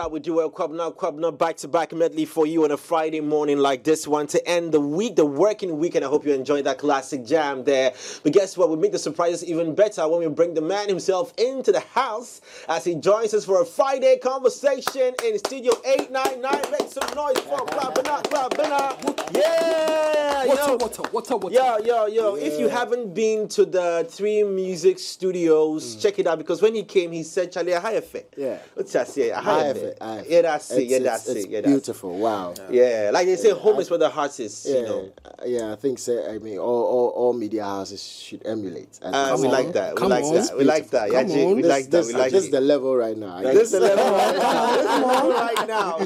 how we do it. Kwabena back-to-back medley for you on a Friday morning like this one to end the week, the working week, and I hope you enjoyed that classic jam there. But guess what? We make the surprises even better when we bring the man himself into the house as he joins us for a Friday conversation in Studio 899. Make some noise for Kwabena Kwabena. Yeah! What's up? Yo. If you haven't been to the 3 Music Studios, check it out, because when he came, he said, Charlie, a high effect. Yeah. What's that say? That's beautiful. Wow. Yeah, like they say, home is where the heart is. Yeah, you know. Yeah, I think so. I mean, all media houses should emulate. We like that. We like that. We like that. This is the level right now. This is the level right now. Yeah,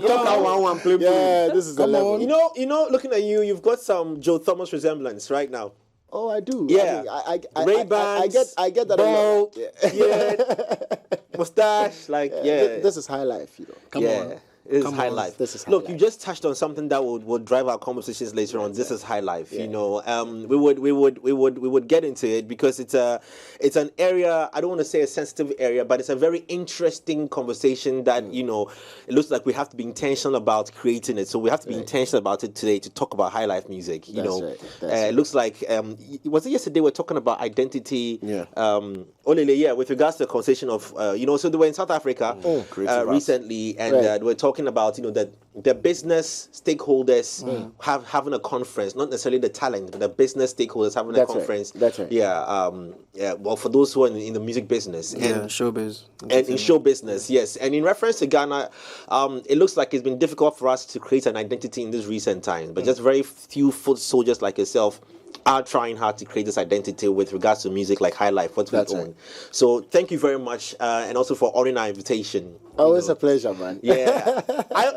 this is the level. You know, looking at you, you've got some Joe Thomas resemblance right now. Oh, I do. Yeah. Ray-Bans, I get that. Bald, yeah. Mustache, like, yeah. This is Highlife, you know. Come on. This is Highlife. This is Look, Highlife. you just touched on something that would drive our conversations later on. This is Highlife. Yeah. You know, we would get into it because it's an area, I don't want to say a sensitive area, but it's a very interesting conversation that it looks like we have to be intentional about creating it. So we have to be intentional about it today to talk about Highlife music. It looks like was it yesterday we're talking about identity? Yeah. With regards to the conversation of so they were in South Africa recently, and we're talking about that the business stakeholders having a conference, not necessarily the talent, but the business stakeholders having a conference. That's right. Yeah. Well, for those who are in the music business and showbiz, and in show business, yes. And in reference to Ghana, it looks like it's been difficult for us to create an identity in these recent times. But just very few foot soldiers like yourself are trying hard to create this identity with regards to music like Highlife, what we own. So thank you very much, and also for honoring our invitation. Always a pleasure, man. Yeah.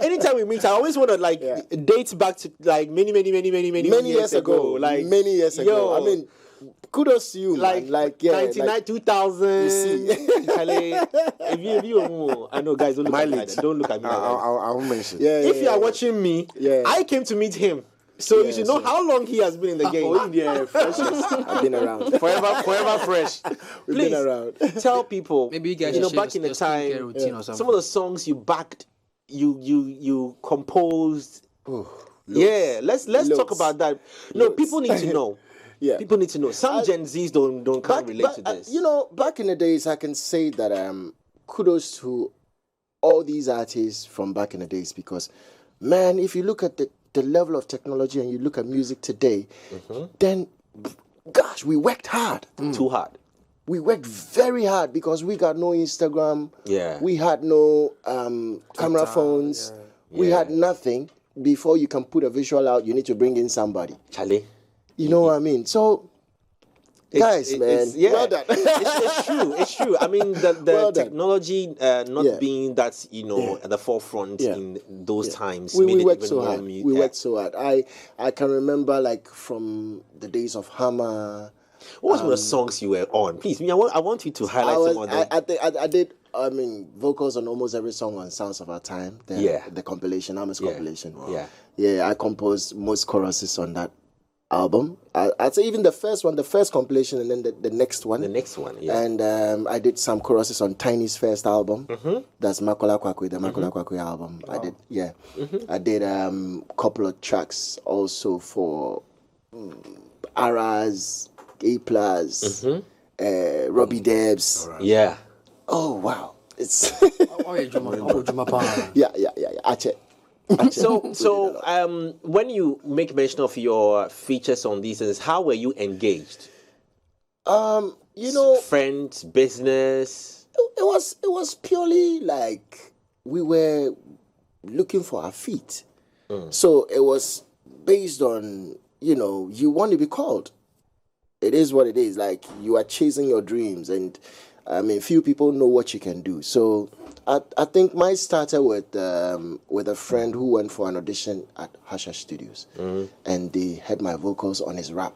Anytime we meet, I always want to date back to like many years ago. Like many years ago. I mean, kudos to you, man. 99, 2000. You see, if you, I know, guys, don't look at me like that. Don't look at me. I won't mention. If you are watching me, I came to meet him. So you should know how long he has been in the game. I've been around. Forever fresh. We've been around. Tell people, maybe you guys back in the time, some of the songs you backed, you composed. Let's talk about that. No, people need to know. People need to know. Some Gen Zs can't relate to this. Back in the days, I can say that kudos to all these artists from back in the days, because, man, if you look at the level of technology and you look at music today, then, gosh, we worked hard. Too hard. We worked very hard because we got no Instagram. Yeah. We had no camera phones. Yeah. We had nothing. Before you can put a visual out, you need to bring in somebody. Charlie. You know what I mean? So, guys, man, well done. It's true. I mean, the technology not being that, at the forefront in those times. We worked so hard. We worked so hard. I can remember, like, from the days of Hammer. What was one of the songs you were on? Please, I want you to highlight some of them. I did, vocals on almost every song on Sounds of Our Time. The compilation, Hammer's compilation. Wow. Yeah, I composed most choruses on that album. I'd say even the first compilation, and then the next one. The next one, yeah. And I did some choruses on Tiny's first album. That's Makola Kwakwe, the Makola Kwakwe album. Wow. I did, I did a couple of tracks also for Aras, A+, Robbie Debs. Right. Yeah. Oh, wow. It's... yeah. Ache. So, when you make mention of your features on these things, how were you engaged? Friends, business. It was purely like we were looking for our feet. So it was based on you want to be called. It is what it is. Like, you are chasing your dreams, and few people know what you can do. So I think mine started with a friend who went for an audition at Hasha Studios, and they had my vocals on his rap.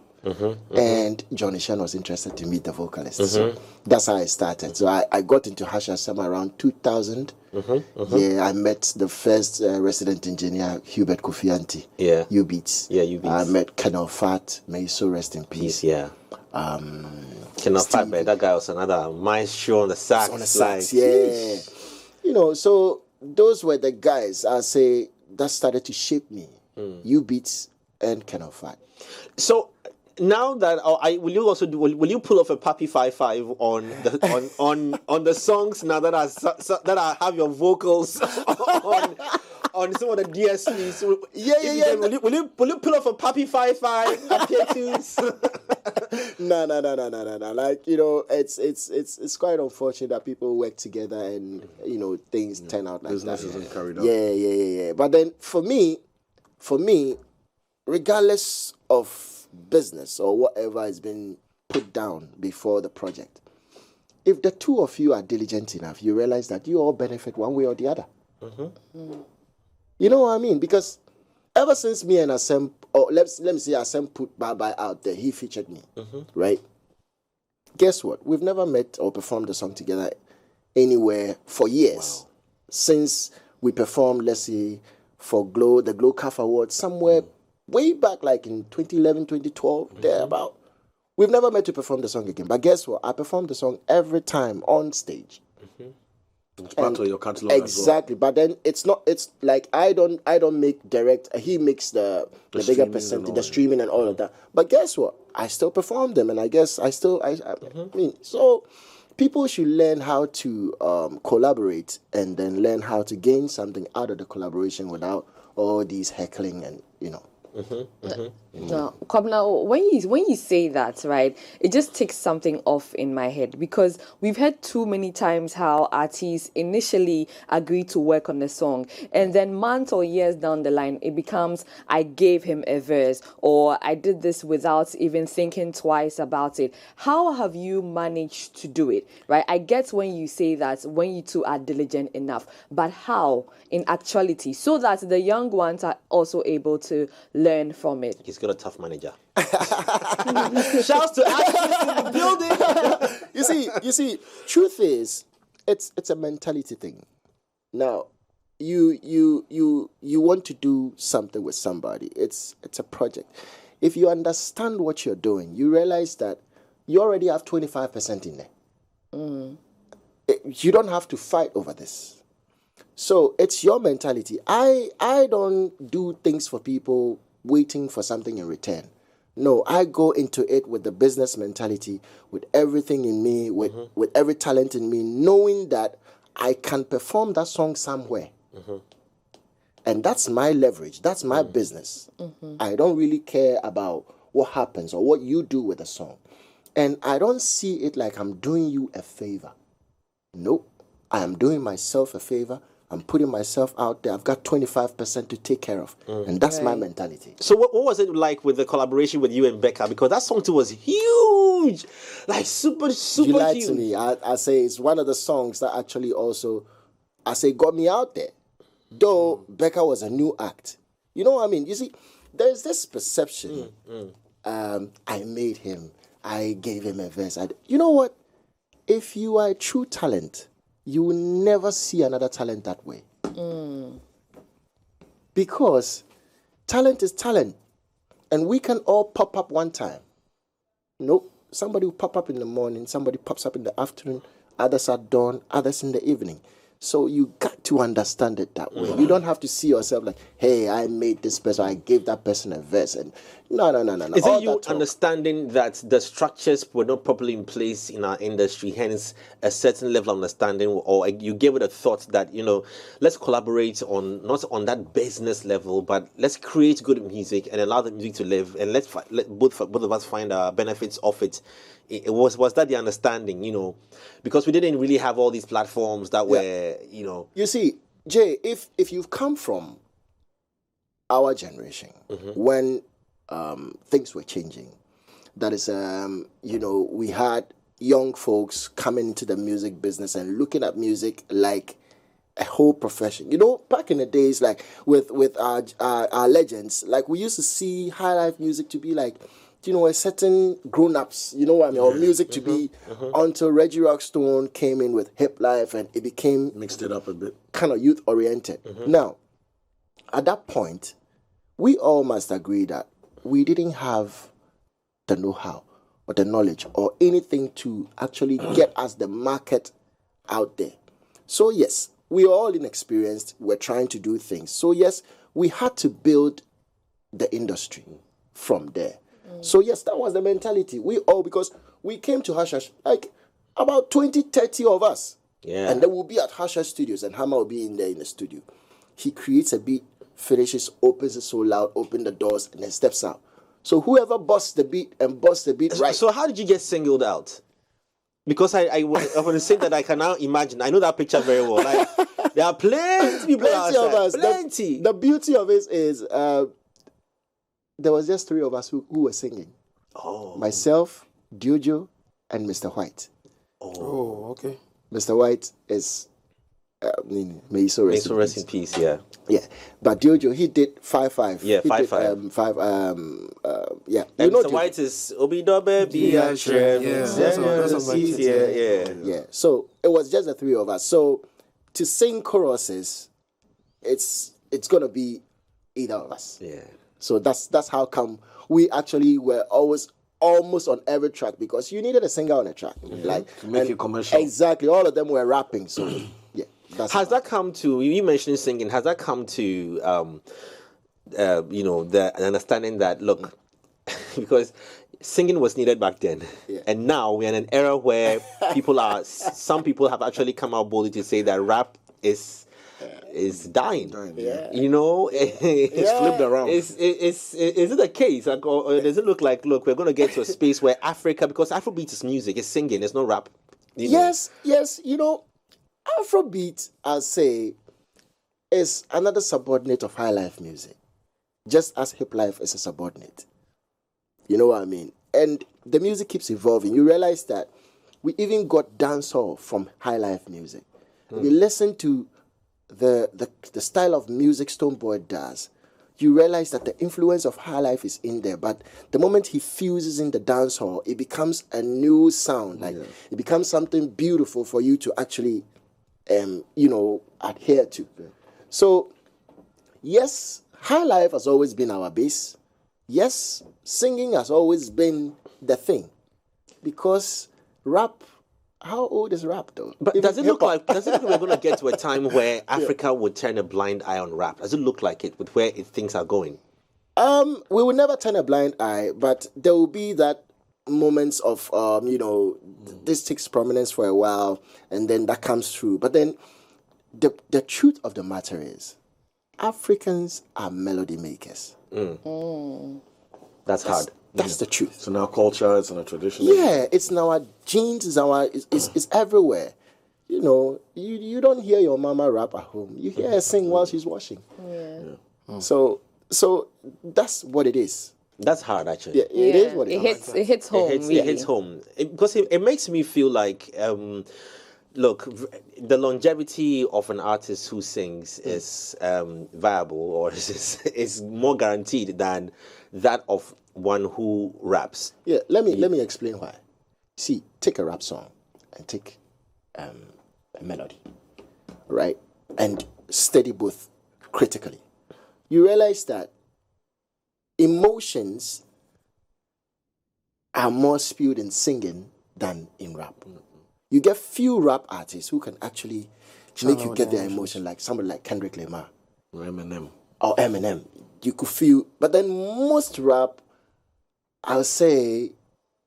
And Johnny Shan was interested to meet the vocalist. So that's how I started. So I got into Hasha somewhere around 2000. Yeah, I met the first resident engineer, Hubert Kofianti. Yeah. U-Beats. Yeah, U-Beats. I met Kenel Fat. May he so rest in peace. Yeah. Kenel Fat, that guy was another maestro on the sax. Yeah. So those were the guys, I say, that started to shape me. You Beats and Kennel Fight. So now that will you also will you pull off a Papi 5-5 on the on the songs now that I have your vocals on some of the DSPs? Yeah. Will you pull off a Papi 5-5 No. Like, you know, it's quite unfortunate that people work together and, you know, things turn out like business that. isn't carried out. Yeah. But then for me, regardless of business or whatever has been put down before the project, if the two of you are diligent enough, you realize that you all benefit one way or the other. You know what I mean? Because ever since me and Asem, or let me say Asem put Bye out there, he featured me, right? Guess what? We've never met or performed a song together anywhere for years. Since we performed, let's say, for the Glow CAF Awards somewhere way back, like in 2011, 2012, thereabout. We've never met to perform the song again. But guess what? I perform the song every time on stage. It's part of your catalog exactly. as well. But then it's like I don't make direct. He makes the bigger percentage, the streaming and all of that. But guess what? I still perform them, and I guess I mean, so people should learn how to collaborate and then learn how to gain something out of the collaboration without all these heckling and, you know. No, Kwabena, when you say that, right, it just takes something off in my head, because we've heard too many times how artists initially agree to work on the song, and then months or years down the line, it becomes, I gave him a verse, or I did this without even thinking twice about it. How have you managed to do it, right? I get when you say that, when you two are diligent enough, but how in actuality, so that the young ones are also able to learn from it? He's got a tough manager. Shouts to activists in the building. You see, truth is, it's a mentality thing. Now, you want to do something with somebody. It's a project. If you understand what you're doing, you realize that you already have 25% in there. You don't have to fight over this. So it's your mentality. I don't do things for people waiting for something in return. No, I go into it with the business mentality, with everything in me, with every talent in me, knowing that I can perform that song somewhere. And that's my leverage. That's my business. I don't really care about what happens or what you do with a song. And I don't see it like I'm doing you a favor. Nope. I am doing myself a favor. I'm putting myself out there. I've got 25% to take care of. And that's my mentality. So what was it like with the collaboration with you and Becca? Because that song too was huge. Like super You lied huge. to me. I say it's one of the songs that actually also, I say, got me out there. Though Becca was a new act. You know what I mean? You see, there's this perception. I made him. I gave him a verse. You know what? If you are a true talent, you will never see another talent that way. Because talent is talent. And we can all pop up one time. Nope. Somebody will pop up in the morning, somebody pops up in the afternoon, others at dawn, others in the evening. So you got to understand it that way. You don't have to see yourself like, hey, I made this person, I gave that person a verse. And no. Is it you understanding that the structures were not properly in place in our industry, hence a certain level of understanding, or you gave it a thought that, you know, let's collaborate on, not on that business level, but let's create good music and allow the music to live, and let both of us find our benefits of it. Was that the understanding, you know? Because we didn't really have all these platforms that were, you know. You see, Jay, if you've come from our generation when things were changing, that is, you know, we had young folks coming into the music business and looking at music like a whole profession. You know, back in the days, like with our legends, like we used to see Highlife music to be like, you know, a certain grown-ups, you know what I mean, or music to be, until Reggie Rockstone came in with Hiplife and it became... Mixed it up a bit. Kind of youth-oriented. Now, at that point, we all must agree that we didn't have the know-how or the knowledge or anything to actually get us the market out there. So yes, we are all inexperienced. We're trying to do things. So yes, we had to build the industry from there. So yes, that was the mentality. Because we came to Hash like about 20, 30 of us. Yeah. And then we'll be at Hash Studios and Hammer will be in there in the studio. He creates a beat, finishes, opens it so loud, open the doors, and then steps out. So whoever busts the beat right. So how did you get singled out? Because I want to say that I can now imagine. I know that picture very well. Like, there are plenty of people outside. Of us. Plenty. The beauty of it is there was just 3 of us who were singing. Oh. Myself, Diojo, and Mr. White. Oh, okay. Mr. White is, may he so rest in peace, yeah. Yeah, but Diojo, he did 5-5. Yeah, 5-5. Yeah. And Mr. White is Obidobe, Yeah. So it was just the 3 of us. So to sing choruses, it's gonna be either of us. Yeah. So that's how come we actually were always almost on every track, because you needed a singer on a track, like to make it commercial. Exactly, all of them were rapping. So yeah, has that come to you mentioned singing? Has that come to the understanding that look, because singing was needed back then, and now we're in an era where some people have actually come out boldly to say that rap is dying. You know, it's flipped around. Is it the case, like, or does it look like, look, we're going to get to a space where Africa, because Afrobeat is music, it's singing, it's not rap. Yes. You know, Afrobeat, I'll say, is another subordinate of Highlife music, just as hiplife is a subordinate. You know what I mean? And the music keeps evolving. You realize that we even got dancehall from Highlife music. If you listen to the style of music Stonebwoy does, you realize that the influence of Highlife is in there. But the moment he fuses in the dancehall, it becomes a new sound. Like it becomes something beautiful for you to actually, adhere to. So, yes, Highlife has always been our base. Yes, singing has always been the thing, because rap. How old is rap though? But does it look like we're going to get to a time where Africa would turn a blind eye on rap? Does it look like it with where things are going? We will never turn a blind eye, but there will be that moments of this takes prominence for a while and then that comes through. But then the truth of the matter is, Africans are melody makers. That's hard. That's the truth. It's in our culture, it's in our tradition. Yeah, it's in our genes, it's everywhere. You know, you don't hear your mama rap at home. You hear her sing while she's washing. Yeah. So that's what it is. That's hard, actually. Yeah, it is what it is. It hits home. It hits home. Because it makes me feel like, look, the longevity of an artist who sings is viable, or is more guaranteed than that of one who raps. Yeah, let me explain why. See, take a rap song and take a melody, right? And study both critically. You realize that emotions are more spewed in singing than in rap. You get few rap artists who can actually make you get their emotion, like somebody like Kendrick Lamar. Or Eminem. Or Eminem. You could feel, but then most rap, I would say,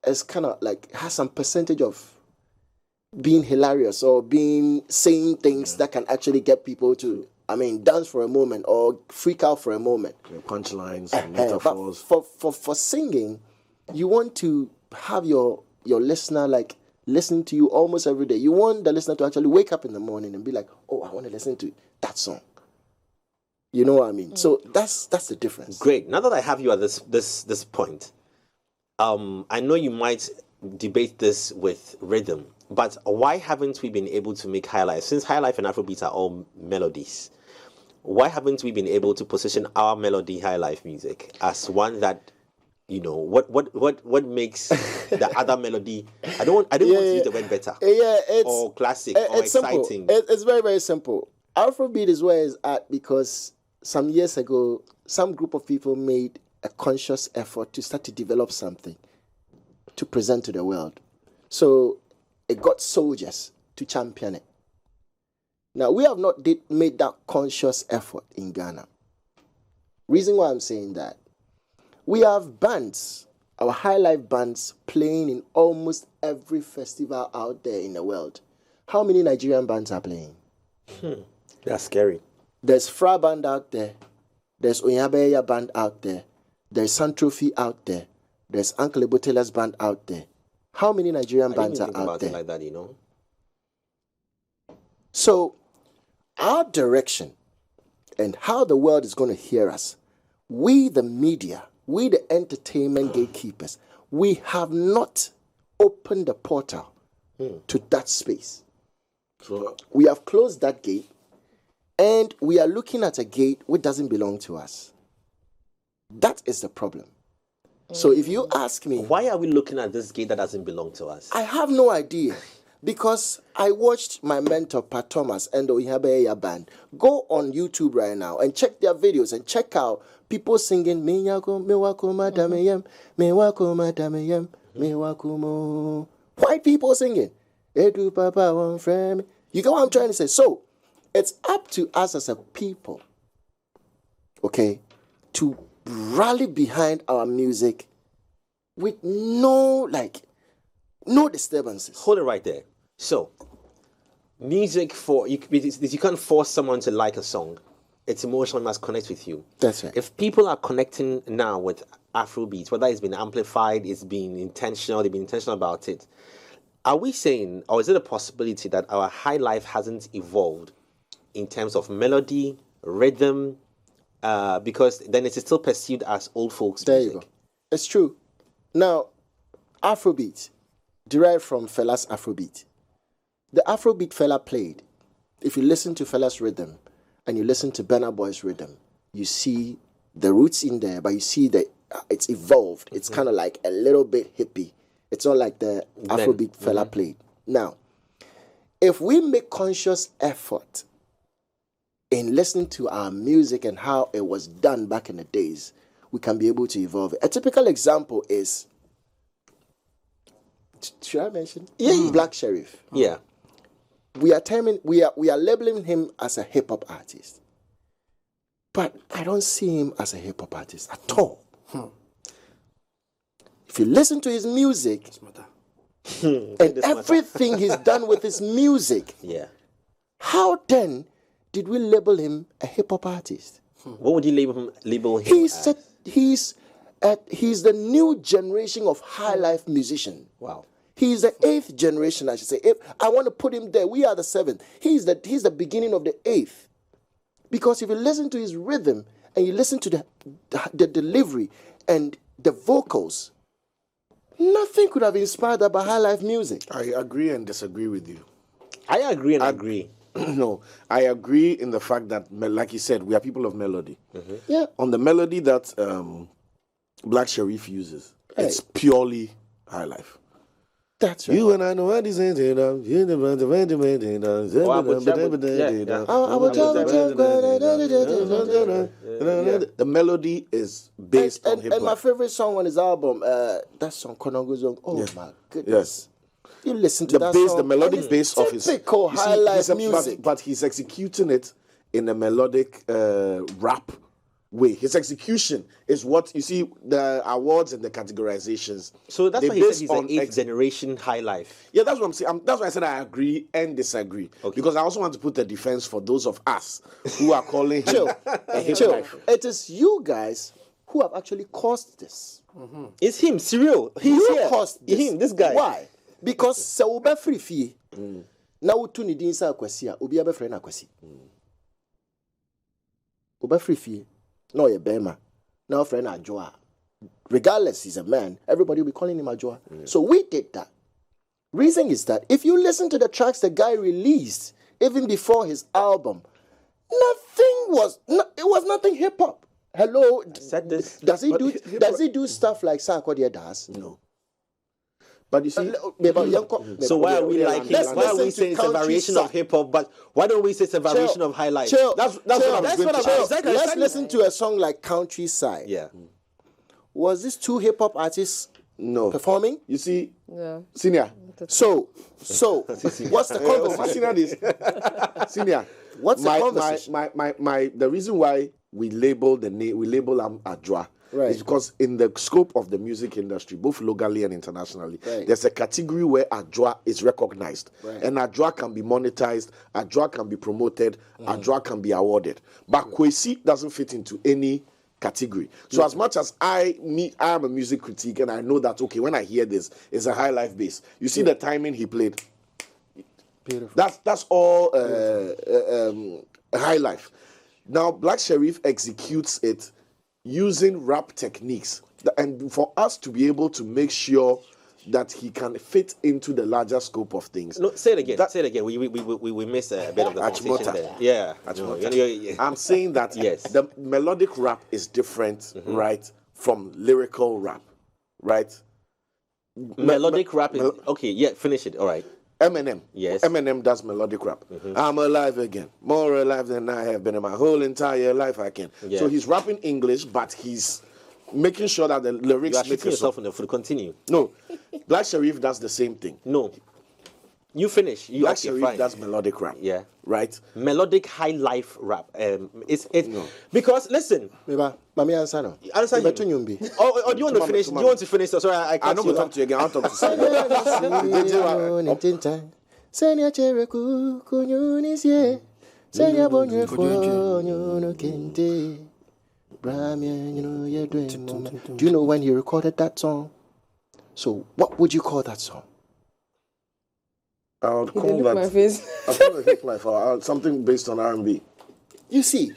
is kind of like has some percentage of being hilarious or saying things that can actually get people to, dance for a moment or freak out for a moment. Punchlines, metaphors. But for singing, you want to have your listener like listen to you almost every day. You want the listener to actually wake up in the morning and be like, oh, I want to listen to that song. You know what I mean? So that's the difference. Great. Now that I have you at this point, I know you might debate this with rhythm, but why haven't we been able to make Highlife? Since Highlife and Afrobeat are all melodies, why haven't we been able to position our melody Highlife music as one that, what makes the other melody? I don't want to use the word better. Or classic or exciting. Simple. It's very, very simple. Afrobeat is where it's at because some years ago, some group of people made a conscious effort to start to develop something to present to the world. So it got soldiers to champion it. Now, we have not made that conscious effort in Ghana. Reason why I'm saying that, we have bands, our Highlife bands, playing in almost every festival out there in the world. How many Nigerian bands are playing? That's scary. There's Fra Band out there. There's Onyabeya Band out there. There's Santrophy out there. There's Uncle Ebotela's band out there. How many Nigerian bands are out there? It like that, you know? So, our direction and how the world is going to hear us, we the media, we the entertainment gatekeepers, we have not opened the portal to that space. So We have closed that gate, and we are looking at a gate which doesn't belong to us. That is the problem. So if you ask me, Why are we looking at this gate that doesn't belong to us? I have no idea. Because I watched my mentor, Pat Thomas, and the Oyabeya band go on YouTube right now and check their videos and check out people singing white people singing. Edu Papa one friend. You get what I'm trying to say? So it's up to us as a people, okay, to rally behind our music with no disturbances. Hold it right there. So, music you can't force someone to like a song. It's emotional, it must connect with you. That's right. If people are connecting now with Afrobeats, whether it's been amplified, it's been intentional, they've been intentional about it, are we saying, or is it a possibility that our Highlife hasn't evolved in terms of melody, rhythm, because then it's still perceived as old folks There music? you go. It's true. Now, Afrobeat, derived from Fela's Afrobeat. The Afrobeat Fela played, if you listen to Fela's rhythm and you listen to Burna Boy's rhythm, you see the roots in there, but you see that it's evolved. It's kind of like a little bit hippie. It's not like the Afrobeat Fela played. Now, if we make conscious effort in listening to our music and how it was done back in the days, we can be able to evolve it. A typical example is, should I mention? Yeah. Black Sherif. Yeah. We are labeling him as a hip hop artist, but I don't see him as a hip hop artist at all. If you listen to his music and everything he's done with his music, Yeah. how then did we label him a hip hop artist? What would you label him He's he's the new generation of Highlife musician. Wow. He's the 8th generation, I should say. If I want to put him there, we are the 7th. He's the beginning of the 8th. Because if you listen to his rhythm and you listen to the delivery and the vocals, nothing could have inspired that by Highlife music. I agree and disagree with you. I agree and agree. No, I agree in the fact that, like you said, we are people of melody. Yeah. On the melody that Black Sherif uses, it's purely Highlife. That's right. You and I know what is it. The melody is based on hip hop. And my favorite song on his album, that song, Konongo Zone. Oh my goodness. You listen to that song. The melodic base of his typical Highlife music. But he's executing it in a melodic rap way. His execution is what you see the awards and the categorizations. So that's why he said he's an 8th generation Highlife. Yeah, that's what I'm saying. That's why I said I agree and disagree. Okay. Because I also want to put the defense for those of us who are calling him a hip life. It is you guys who have actually caused this. It's him, Cyril. He's You here. caused this. Him, this guy. Why? Because sɛ wobɛfiri fie na wotu ne din sɛ akwasi a obi abɛfrɛ no akwasi. Wobɛfiri fie na ɔyɛ bɛrima na ɔfrɛ no adwoa. Regardless, he's a man, everybody will be calling him adwoa. So we did that. Reason is that if you listen to the tracks the guy released even before his album, it was nothing hip hop. Hello, said this. Does he do stuff like Sarkodie does? No. But you see, So why are we like him? Why are we saying it's a variation of hip hop? But why don't we say it's a variation of Highlife? that's what I'm saying. Let's listen to a song like Countryside. Yeah. Was this two hip hop artists No. performing? You see, Yeah. Senior, So what's the conversation? Senior, What's the conversation? The reason why we label Adwa Right. is because in the scope of the music industry, both locally and internationally, Right. there's a category where Adwa is recognized. Right. And Adwa can be monetized, Adwa can be promoted, Adwa can be awarded. But Kwesi doesn't fit into any category. So as much as I am a music critic and I know that, okay, when I hear this, it's a high life bass. You see the timing he played. Beautiful. That's all high life. Now, Black Sherif executes it using rap techniques. And for us to be able to make sure that he can fit into the larger scope of things. No, say it again. Say it again. We missed a bit of the conversation there. Yeah. Yeah. I'm saying that yes. The melodic rap is different, right, from lyrical rap, right? Melodic rap is... Okay, yeah, finish it. All right. Eminem. Yes. Eminem does melodic rap. I'm alive again. More alive than I have been in my whole entire life I can. Yeah. So he's rapping English, but he's making sure that the lyrics You are make shooting yourself in the foot. Continue. No. Black Sherif does the same thing. No. You finish. You Black actually Sherif fine. does melodic rap. Yeah. Right? Melodic high life rap. It's because listen. Mami answer no. Answer him. Or do you want to finish? Do you want to finish? Sorry, I can't. I don't talk to you again. I'll talk to you. Senya chereku kunyunisie senya bonye fonyo kente do you know when he recorded that song? So what would you call that song? I would call that I'll call it hiplife or something based on R&B. You see,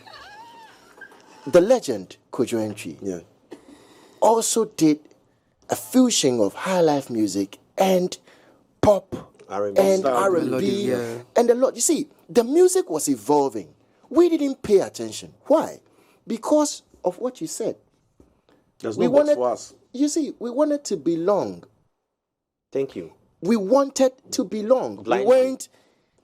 the legend Kojo Entry also did a fusion of high life music and pop R&B. and R&B and a lot. You see, the music was evolving. We didn't pay attention. Why? Because of what you said. There's no box for us. You see, we wanted to belong. Thank you. We wanted to belong. Blindly. We weren't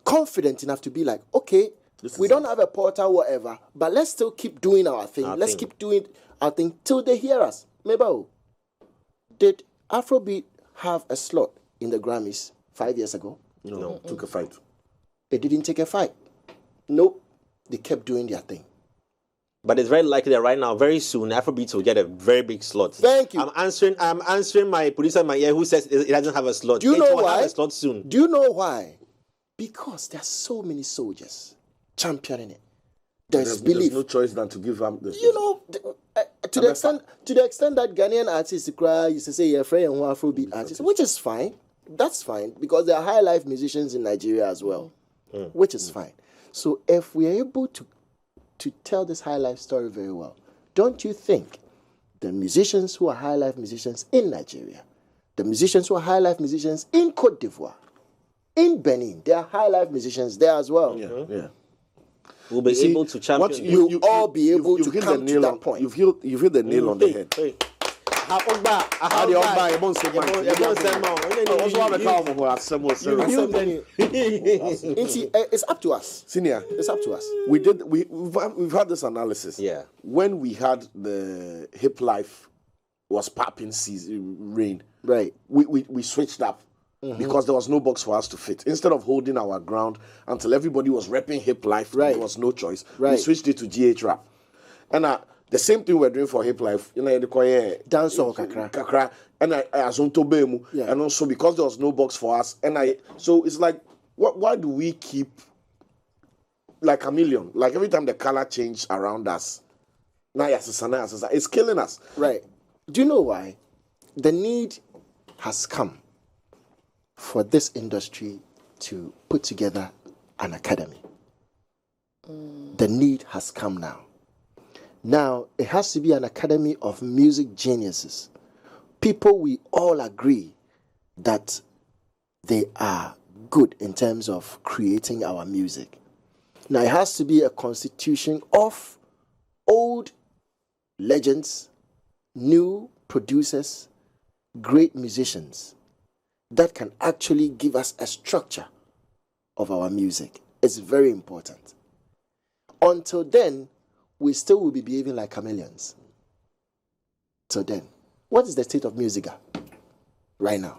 confident enough to be like, okay, we don't have a portal, whatever, but let's still keep doing our thing. Let's keep doing our thing till they hear us. Maybe, did Afrobeat have a slot in the Grammys 5 years ago? No, took a fight. It didn't take a fight. Nope. They kept doing their thing. But it's very likely that right now, very soon, Afrobeats will get a very big slot. Thank you. I'm answering my producer in my ear who says it doesn't have a slot. Do you know why? Have a slot soon. Do you know why? Because there are so many soldiers championing it. There's belief. There's no choice than to give them this. You know, to the extent that Ghanaian artists cry, used to say you're afraid and Afrobeat artists, which is fine. That's fine because there are high life musicians in Nigeria as well, which is fine. So if we are able to tell this high life story very well, don't you think the musicians who are high life musicians in Nigeria, the musicians who are high life musicians in Cote d'Ivoire, in Benin, they are high life musicians there as well. Yeah. We'll be able to champion. You all be able to come to that point. You've hit the nail on the head. It's up to us. Senior, it's up to us. We've had this analysis. Yeah. When we had the hiplife was popping rain. Right. We switched up. Because there was no box for us to fit. Instead of holding our ground until everybody was repping hiplife, there was no choice. We switched it to GH rap. And the same thing we're doing for hiplife, dance or kakra. And and also because there was no box for us, so it's like, why do we keep like a chameleon? Like every time the color change around us, it's killing us. Right. Do you know why? The need has come for this industry to put together an academy. The need has come now. Now, it has to be an academy of music geniuses. People we all agree that they are good in terms of creating our music. Now, it has to be a constitution of old legends, new producers, great musicians that can actually give us a structure of our music. It's very important. Until then, we still will be behaving like chameleons. So then, what is the state of music right now?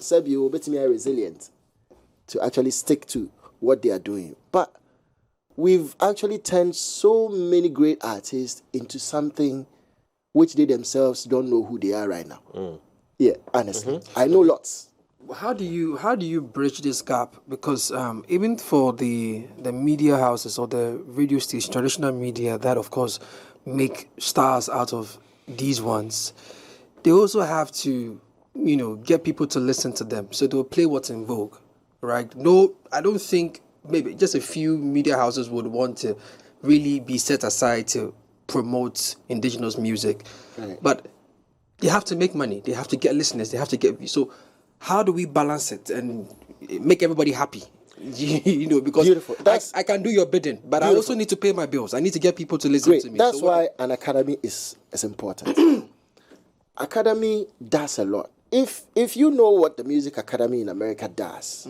Sebi will be resilient to actually stick to what they are doing. But we've actually turned so many great artists into something which they themselves don't know who they are right now. Yeah, honestly. I know lots. How do you bridge this gap? Because even for the media houses or the radio station, traditional media that of course make stars out of these ones, they also have to, get people to listen to them. So they'll play what's in vogue, right? No, I don't think maybe just a few media houses would want to really be set aside to promote indigenous music. Right. But they have to make money. They have to get listeners. They have to get views. So how do we balance it and make everybody happy? Because Beautiful. I can do your bidding, but I also need to pay my bills. I need to get people to listen Great. to me. That's why an academy is important. Academy does a lot. If you know what the Music Academy in America does,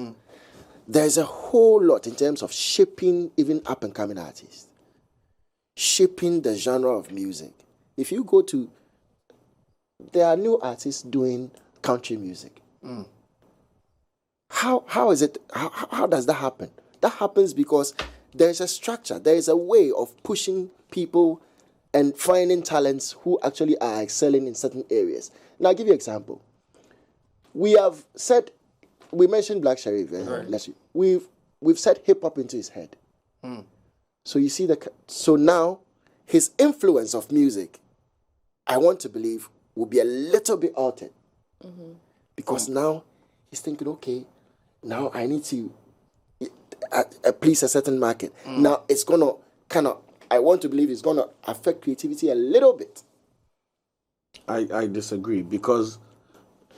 there's a whole lot in terms of shaping even up-and-coming artists, shaping the genre of music. If you go to, there are new artists doing country music. How is it? How does that happen? That happens because there is a structure. There is a way of pushing people and finding talents who actually are excelling in certain areas. Now, I'll give you an example. We mentioned Black Sherif. Right. We've set hip hop into his head. So you see so now his influence of music, I want to believe, will be a little bit altered. Because now he's thinking, okay, now I need to please a certain market. Now it's going to I want to believe it's going to affect creativity a little bit. I disagree because,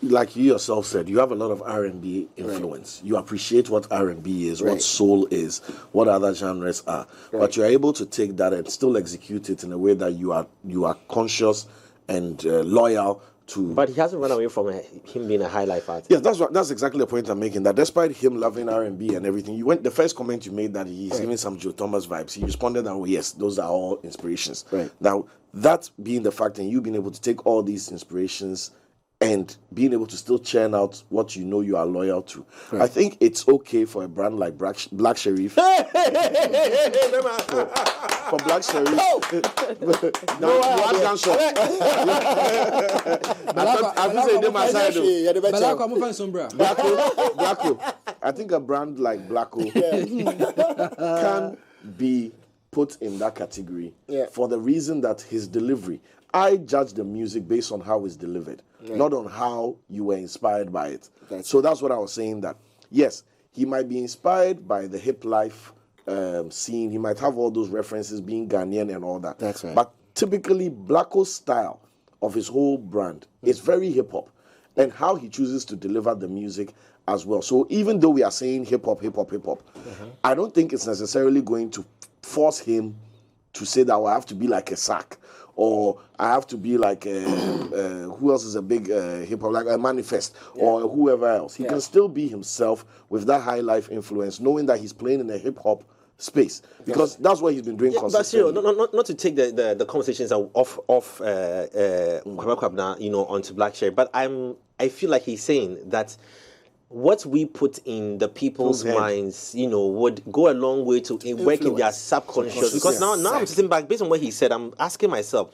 like you yourself said, you have a lot of R&B influence. Right. You appreciate what R&B is, what soul is, what other genres are. Right. But you're able to take that and still execute it in a way that you are conscious and loyal to. But he hasn't run away from him being a Highlife artist. Yeah, that's exactly the point I'm making. That despite him loving R&B and everything, the first comment you made that he's giving some Joe Thomas vibes. He responded that, yes, those are all inspirations. Right. Now, that being the fact, and you being able to take all these inspirations and being able to still churn out what you are loyal to. Right. I think it's okay for a brand like Black Sherif. For Black Sherif. No, one gunshot. Blacko. I think a brand like Blacko can be put in that category for the reason that his delivery. I judge the music based on how it's delivered, not on how you were inspired by it. So that's what I was saying, that, yes, he might be inspired by the hiplife scene. He might have all those references, being Ghanaian and all that. That's right. But typically, Blacko's style of his whole brand is very hip-hop, and how he chooses to deliver the music as well. So even though we are saying hip-hop, I don't think it's necessarily going to force him to say that I have to be like a Sack, or I have to be like who else is a big hip hop, like a Manifest, or whoever else. He can still be himself with that Highlife influence, knowing that he's playing in a hip hop space, because that's what he's been doing consistently. But not to take the conversations off Kwabena Kwabena, onto Black Sherif, but I feel like he's saying that what we put in the people's minds, would go a long way to work in their subconscious. Because now I'm sitting back, based on what he said, I'm asking myself,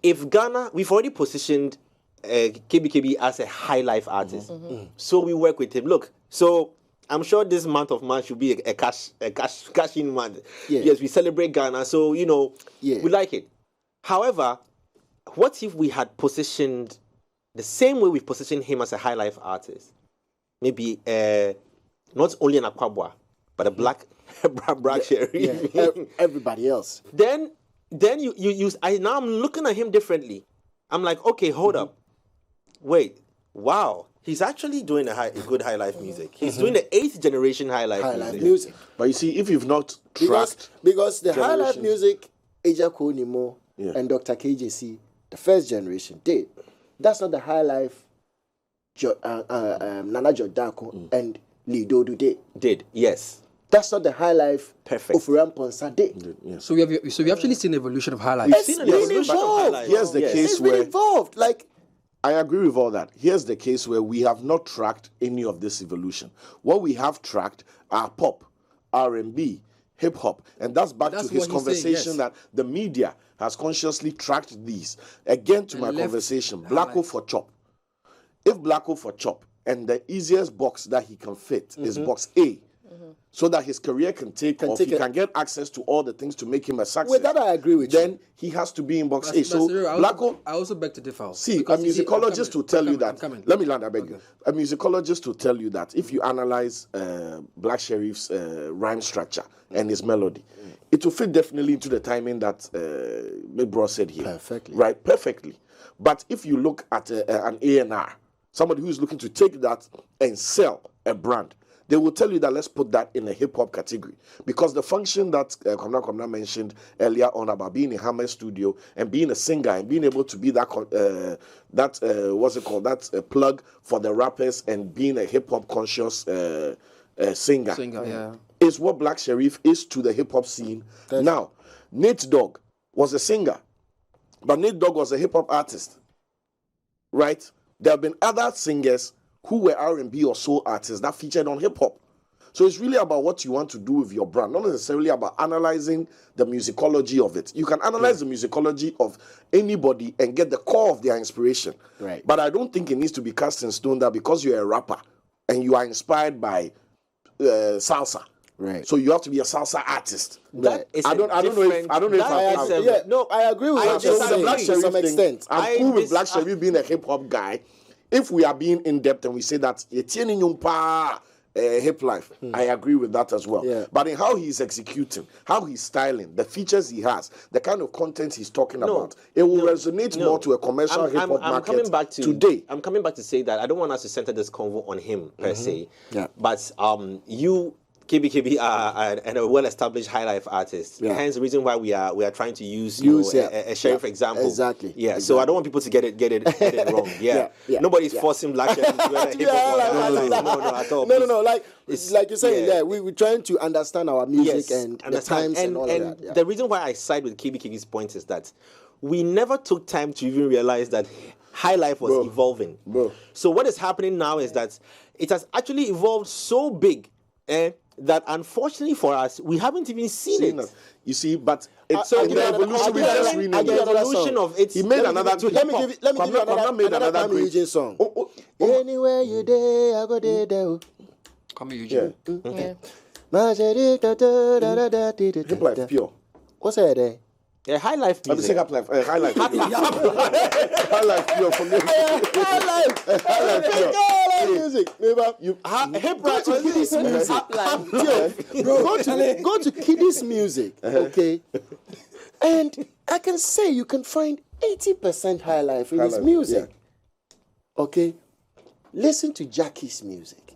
if Ghana, we've already positioned KBKB as a Highlife artist, so we work with him. Look, so I'm sure this month of March should be a cash-in month. Yeah. Yes, we celebrate Ghana, so, we like it. However, what if we had positioned the same way we've positioned him as a Highlife artist? Maybe not only an Akwabwa, but a black Sherif. Yeah. Everybody else. Then you use. Now I'm looking at him differently. I'm like, okay, hold up, wait, wow, he's actually doing a good Highlife music. He's doing the 8th generation Highlife music. But you see, if you've not tracked, because the Highlife music, Eja Konimo and Dr. KJC, the first generation did. That's not the Highlife. Nana Jodako and Lidodu did. Yes. That's not the Highlife. Perfect. Of Ramponsa did. Yeah. So we actually seen the evolution of Highlife. It's been involved. Here's the case it's been where involved. Like, I agree with all that. Here's the case where we have not tracked any of this evolution. What we have tracked are pop, R&B, hip hop, and that's back to his conversation that the media has consciously tracked these. Again, to my conversation, Blacko for chop. If Blacko for chop, and the easiest box that he can fit is box A, so that his career can take off, he can get access to all the things to make him a success. With that, I agree with you. Then he has to be in box A. So Blacko, I also beg to differ. See, a musicologist will tell you that. Let me land. I beg you. A musicologist will tell you that if you analyze Black Sherif's rhyme structure and his melody, it will fit definitely into the timing that Big Bro said here. Perfectly. Right, perfectly. But if you look at an A&R, somebody who is looking to take that and sell a brand, they will tell you that let's put that in a hip-hop category. Because the function that Kwabena Kwabena mentioned earlier on about being in Hammer Studio and being a singer and being able to be that plug for the rappers and being a hip-hop conscious singer, is what Black Sherif is to the hip-hop scene. Now, Nate Dogg was a singer, but Nate Dogg was a hip-hop artist, right? There have been other singers who were R&B or soul artists that featured on hip-hop. So it's really about what you want to do with your brand, not necessarily about analyzing the musicology of it. You can analyze the musicology of anybody and get the core of their inspiration. Right. But I don't think it needs to be cast in stone that because you're a rapper and you are inspired by salsa, right? So you have to be a salsa artist. Right. I don't know if I agree with what you're saying to some extent. I'm cool with Black Sherif being a hip-hop guy. If we are being in-depth and we say that Hiplife, I agree with that as well. Yeah. But in how he's executing, how he's styling, the features he has, the kind of content he's talking about, it will resonate more to a commercial hip-hop market today. I'm coming back to say that I don't want us to center this convo on him per se. Yeah. But you, KBKB, are a well-established Highlife artist. Yeah. Hence the reason why we are trying to use a Sheriff example. Exactly. Yeah. Exactly. So I don't want people to get it wrong. Yeah. Nobody's forcing Black Sheriff to wear a hip-hop. No, at all. No. Like you're saying, we're trying to understand our music and the times and all of that. Yeah. The reason why I side with KBKB's point is that we never took time to even realize that Highlife was evolving. So what is happening now is that it has actually evolved so big, that unfortunately for us, we haven't even seen it. You see, but it's so the evolution we just renamed the evolution of it. He made another. Let me give you another Eugene song. Anywhere you there, I go there. Come Eugene. Hiplife pure. What's that there? Highlife music. Let me say Hiplife. Highlife. Highlife pure from the Highlife pure. Music. Go to Kiddies music. Go to Kiddies music. Okay. And I can say you can find 80% Highlife in his music. Yeah. Okay. Listen to Jackie's music.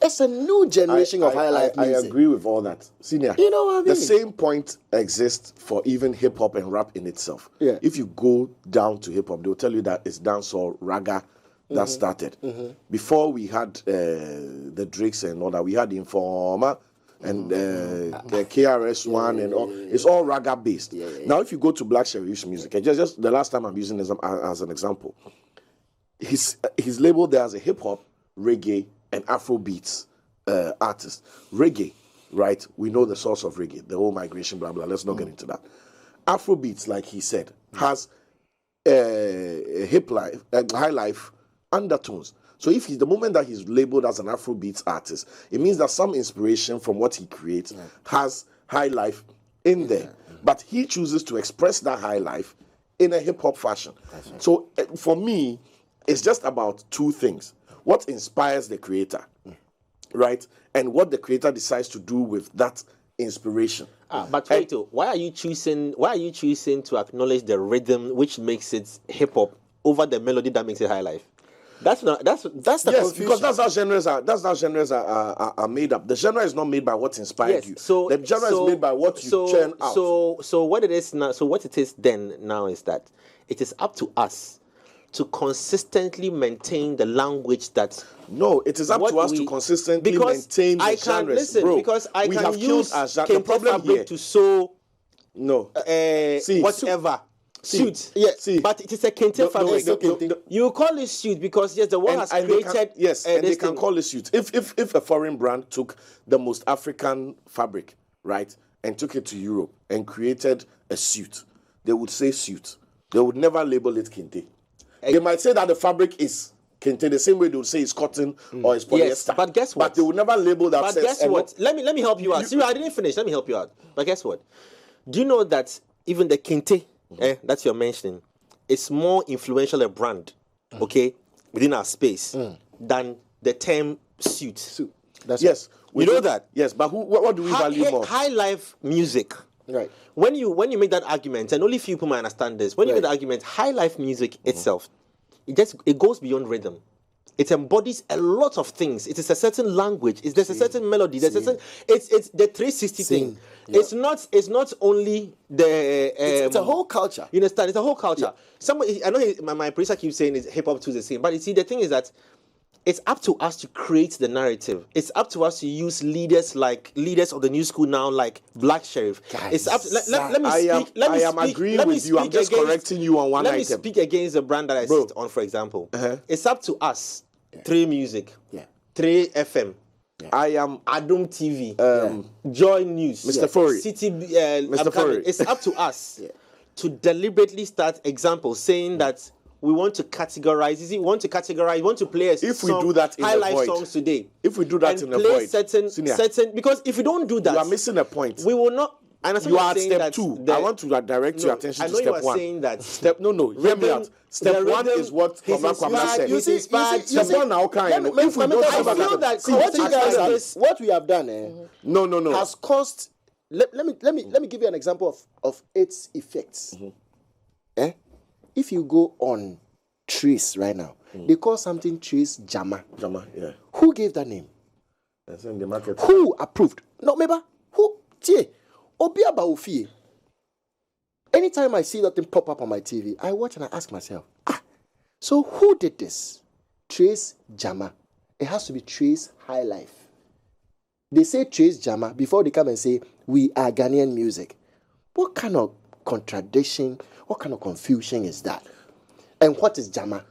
It's a new generation of Highlife music. I agree with all that. Senior, you know what I mean? The same point exists for even hip-hop and rap in itself. Yeah. If you go down to hip-hop, they'll tell you that it's dancehall, raga that started. Before we had the Drakes and all that, we had Informer and the KRS-One and all. It's all raga based. Now, if you go to Black Sherif's music, and just the last time I'm using this as an example, he's labeled there as a hip-hop, reggae, and Afrobeats artist. Reggae, right? We know the source of reggae, the whole migration, blah, blah. Let's not get into that. Afrobeats, like he said, has Hiplife, Highlife undertones. So if the moment that he's labeled as an Afrobeats artist, it means that some inspiration from what he creates has Highlife in there. But he chooses to express that Highlife in a hip-hop fashion. Right. So for me, it's just about two things. What inspires the creator, right? And what the creator decides to do with that inspiration. But wait, why are you choosing to acknowledge the rhythm which makes it hip-hop over the melody that makes it Highlife? That's the confusion. Because that's how genres are made up. The genre is not made by what inspired you. So the genre is made by what you churn out. So what it is now. So what it is then now is that it is up to us to consistently maintain the language that. No, it is up to us to consistently maintain the genres, listen, bro. Because I we can have use killed our the problem here to sew whatever. Suit. Yeah. See, but it is a kente fabric. You call it suit because yes, the one has created. And they can call it suit. If a foreign brand took the most African fabric, right, and took it to Europe and created a suit, they would say suit. They would never label it kente. They might say that the fabric is kente the same way they would say it's cotton or it's polyester. Yes, but guess what? But they would never label that. But guess what? Let me help you out. See, I didn't finish. Let me help you out. But guess what? Do you know that even the kente that you're mentioning is more influential a brand, okay, within our space than the term suit. That's yes, right. You know that? Yes, but what do we value more? Highlife music. Right. When you make that argument, and only few people might understand this. When you make the argument, Highlife music itself, it goes beyond rhythm. It embodies a lot of things. It is a certain language. There's a certain melody. There's a certain. It's the 360 thing. Yeah. It's not only the. It's a whole culture. You understand? It's a whole culture. Yeah. I know my producer keeps saying hip hop too the same, but you see the thing is that it's up to us to create the narrative. It's up to us to use leaders of the new school now, like Black Sherif. It's up. Let me speak. I am agreeing with you. I'm just correcting you on one item. Let me speak against the brand that I sit on, for example. It's up to us. 3 Music, 3 FM. I am Adum TV, Joy News, Mr. Fori, City, Mr. Fori. It's up to us to deliberately start examples saying that we want to categorize. We want to play a if we do that in Highlife songs today. If we do that in a void, certain because if we don't do that, you are missing a point. We will not. And you are at step 2. I want to direct your attention to step 1. I know you are saying that. Hear me out. Step 1 is what Kwabena Kwabena said. You see, step 1 now, if we don't I feel that what you guys what we have done, no, has caused. Let me give you an example of its effects. If you go on Trace right now, they call something Trace Jama. Jama, yeah. Who gave that name? That's in the market. Who approved? No, maybe who? Obia Baufie. Anytime I see that thing pop up on my TV, I watch and I ask myself, so who did this? Trace Jama. It has to be Trace Highlife. They say Trace Jama before they come and say, we are Ghanaian music. What kind of contradiction, what kind of confusion is that? And what is Jama?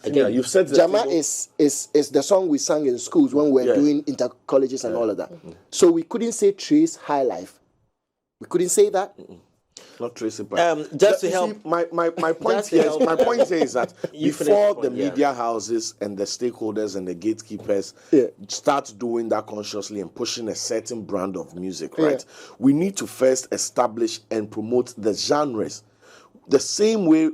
Again, you've said Jama is the song we sang in schools when we were doing inter-colleges and all of that. So we couldn't say Trace Highlife. We couldn't say that. Not Trace it. Just to help. My point here is that before the media houses and the stakeholders and the gatekeepers start doing that consciously and pushing a certain brand of music, right? We need to first establish and promote the genres. The same way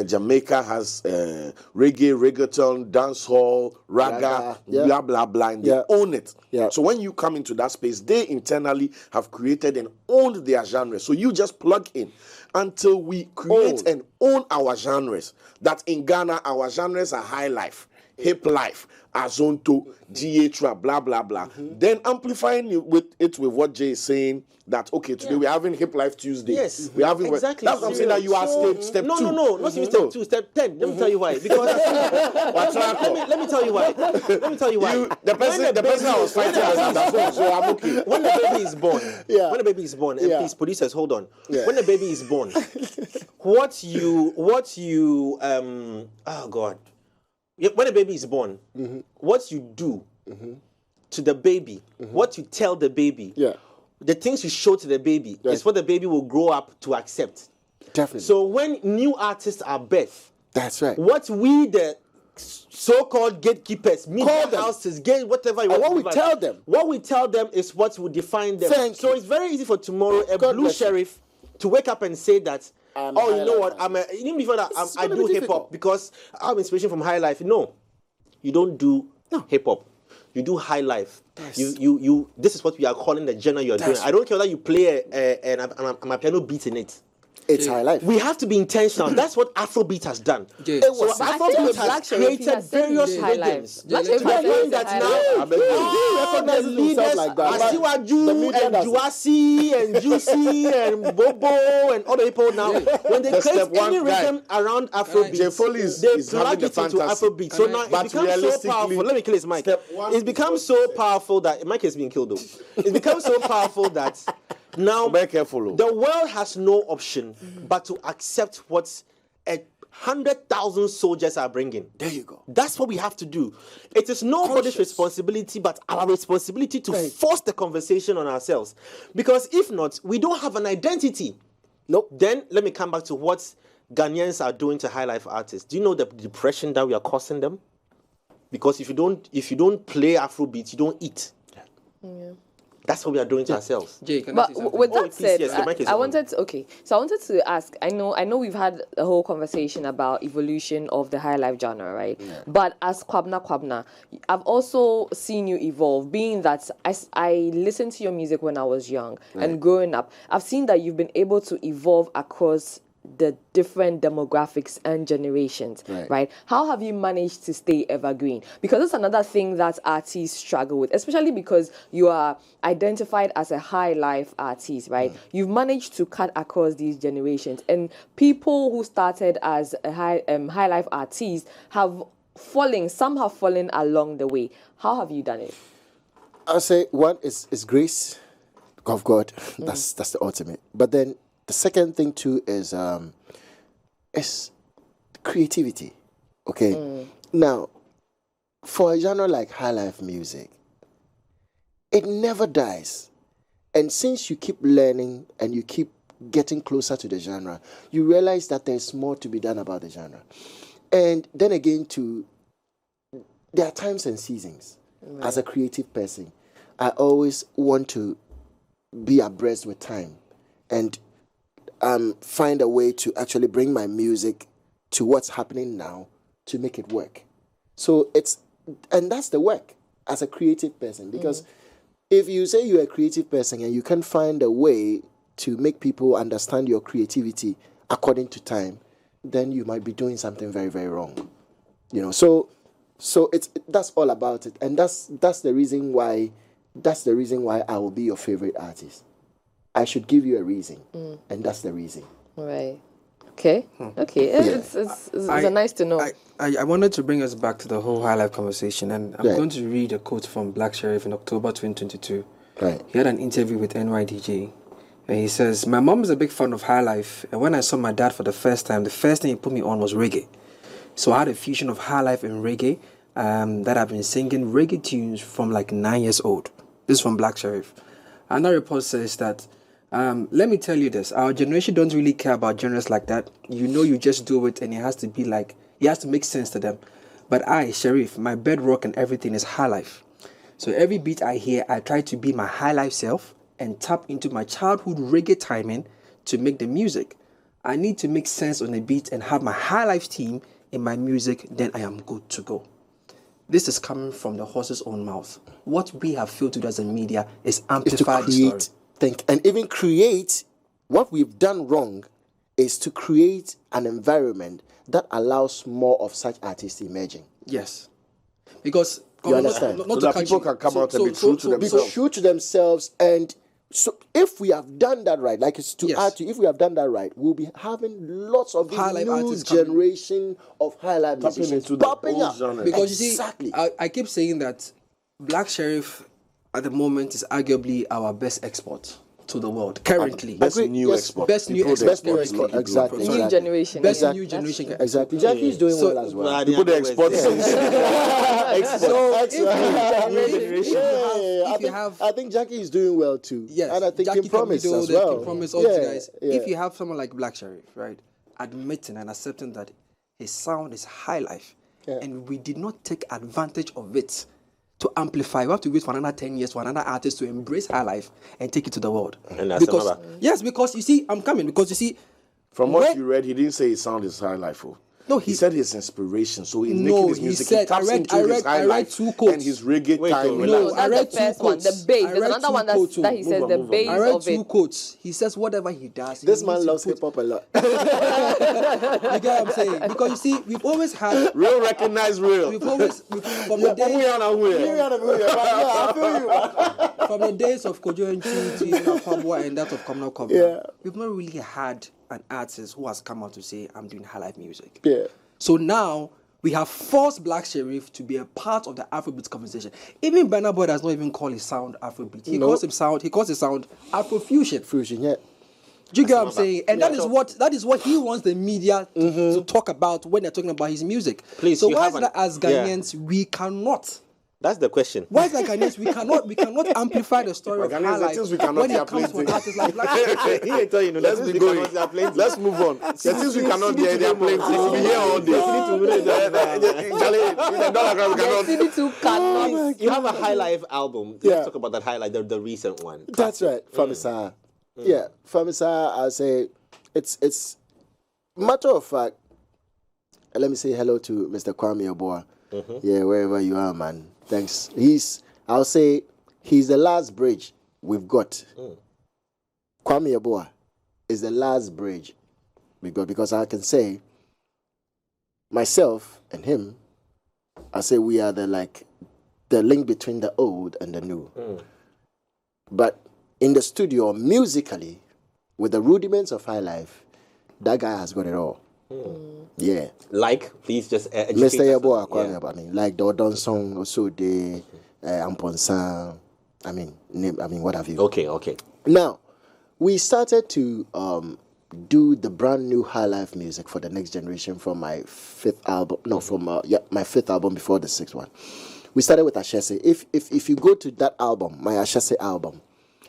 Jamaica has reggae, reggaeton, dancehall, raga, blah, blah, blah, and they own it. So when you come into that space, they internally have created and owned their genres. So you just plug in until we create and own our genres. That in Ghana, our genres are Highlife, Hiplife, Azonto, GH, blah, blah, blah. Then amplifying it with what Jay is saying, that okay, today we're having Hiplife Tuesday. Yes, we're having exactly. That's what I'm saying, that you are step 2. No, not even step 2, step 10. Let me tell you why. Because let me tell you why. The person I was fighting was on the phone, so I'm okay. When the baby is born, and please, producers, hold on. When the baby is born, what you oh God. When a baby is born, what you do to the baby, what you tell the baby, the things you show to the baby is what the baby will grow up to accept. Definitely. So when new artists are birthed, that's right. What we, the so-called gatekeepers, media houses, whatever you want, what we tell them is what will define them. So it's very easy for tomorrow a blue sheriff to wake up and say that, you know what, even before that, I do hip-hop because I have inspiration from Highlife. No, you don't do hip-hop. You do Highlife. Yes. You. This is what we are calling the genre you are doing. I don't care that you play a piano beat in it. It's high life. We have to be intentional. That's what Afrobeat has done. Yeah. It was So I think Afrobeat Black has Sherif, he created has said various it's high life. rhythms. Black Yeah, Sherif To the has said point it's that high now life. He recognizes himself leaders, like that. But the Asiwaju media and doesn't. Juicy and Juicy and Bobo and other people now, when they The create step one any guy. rhythm around Afrobeat, Jay Foley is they having plug the it into fantasy. Afrobeat. So now But it becomes so realistically, powerful. Let me kill his mic. step one It's is become what so you said. powerful that Mike is being killed though. It's become so powerful that now Be careful. the world has no option but to accept what 100,000 soldiers are bringing. There you go. That's what we have to do. It is nobody's responsibility but our responsibility to force the conversation on ourselves. Because if not, we don't have an identity. Nope. Then let me come back to what Ghanaians are doing to high life artists. Do you know the depression that we are causing them? Because if you don't play Afrobeat, you don't eat. Yeah. That's what we are doing to ourselves. Jay, can I But say something? with Oh, that please, said, yes, the mic is I on. wanted to ask. I know we've had a whole conversation about evolution of the high life genre, right? Yeah. But as Kwabena Kwabena, I've also seen you evolve. Being that I listened to your music when I was young and growing up, I've seen that you've been able to evolve across the different demographics and generations, right? How have you managed to stay evergreen? Because that's another thing that artists struggle with, especially because you are identified as a high life artist, right? You've managed to cut across these generations, and people who started as a high life artists have fallen. Some have fallen along the way. How have you done it? I'll say one is grace of God. That's the ultimate. But then the second thing too is creativity. Okay. Now, for a genre like high life music, it never dies. And since you keep learning and you keep getting closer to the genre, you realize that there's more to be done about the genre. And then again, there are times and seasons. As a creative person, I always want to be abreast with time and find a way to actually bring my music to what's happening now to make it work. So that's the work as a creative person, because if you say you're a creative person and you can find a way to make people understand your creativity according to time, then you might be doing something very, very wrong. So that's all about it, and that's the reason why I will be your favorite artist. I should give you a reason, and that's the reason. Right. Okay. Okay. It's nice to know. I wanted to bring us back to the whole high life conversation, and I'm going to read a quote from Black Sherif in October 2022. Right. He had an interview with NYDJ, and he says, "My mom is a big fan of high life, and when I saw my dad for the first time, the first thing he put me on was reggae. So I had a fusion of high life and reggae that I've been singing reggae tunes from like 9 years old." This is from Black Sherif. Another report says that, let me tell you this, our generation don't really care about genres like that. You just do it and it has to make sense to them. But I, Sherif, my bedrock and everything is high life. So every beat I hear, I try to be my high life self and tap into my childhood reggae timing to make the music. I need to make sense on the beat and have my high life team in my music, then I am good to go. This is coming from the horse's own mouth. What we have failed to do as a media is amplify the story. And even create, what we've done wrong is to create an environment that allows more of such artists emerging. Yes. Because you understand? So that people can come out and be true to themselves. Be true to themselves. And so if we have done that right, like it's to add to, if we have done that right, we'll be having lots of this new generation of high life musicians popping up. Because you see, I keep saying that Black Sherif at the moment is arguably our best export to the world currently. Best new export. Exactly. New generation. Best new generation. Exactly. Jackie is doing well as well. People they export. I think Jackie is doing well too. Yes. And I think Jackie Kim Promise as well. Kim Promise, all these guys. If you have someone like Black Sherif, right, admitting and accepting that his sound is high life, and we did not take advantage of it to amplify. We have to wait for another 10 years for another artist to embrace high life and take it to the world. And that's because you see, I'm coming because you see, from what you read, he didn't say his sound is high life. No, he said his inspiration. So in No, making his he music, said- he taps I read- into I his read- high I read life 2 quotes. and his reggae Wait, time. wait, No, Relax. I read that's the 2 first one. The quotes. bass. I There's read another 2 one quotes. that he says on, the move on. bass I read of 2 it. quotes. He says whatever he does. This he man needs to loves put- hip hop a lot. You get what I'm saying? Because you see, we've always had. Real recognize real. From Yeah, the days. I feel you. From the days of Kojo and Chu, Kwabena and that of Kwabena Kwabena, Yeah. we've not really had an artist who has come out to say, I'm doing Highlife music. Yeah. So now, we have forced Black Sherif to be a part of the Afrobeat conversation. Even Burna Boy does not even call his sound Afrobeat. He calls his sound Afrofusion. Fusion, yeah. Do you get what I'm saying? And that is what he wants the media to talk about when they're talking about his music. Please, so you why is have that as Ghanaians we cannot? That's the question. Why is that Ghanaians we cannot amplify the story of Ghanaians, the Highlife things we cannot when hear it comes to an plenty. artist like Black Sherif? He ain't telling you, Let's be going. Let's move on. The things we cannot hear, they are playing. We'll be here all day. Charlie, the dollar crowd cannot. CD2 cannot. You have a High Life album. Yeah. Let's talk about that highlight, the recent one. That's right, Famisa. Yeah, Famisa, I'll say it's matter of fact, let me say hello to Mr. Kwame Oboa. Yeah, wherever you are, man. Thanks. I'll say he's the last bridge we've got. Kwame Oboa is the last bridge we got, because I can say myself and him, I say we are the link between the old and the new. But in the studio, musically, with the rudiments of Highlife, that guy has got it all. Yeah. Like, please just educate Mr. us. Yabo Kwame, I mean, like the Odon song, also the Amponsan, I mean, what have you. Okay. Now, we started to do the brand new Highlife music for the next generation from my 5th album. No, from my 5th album before the 6th one. We started with Ashese. If you go to that album, my Ashese album,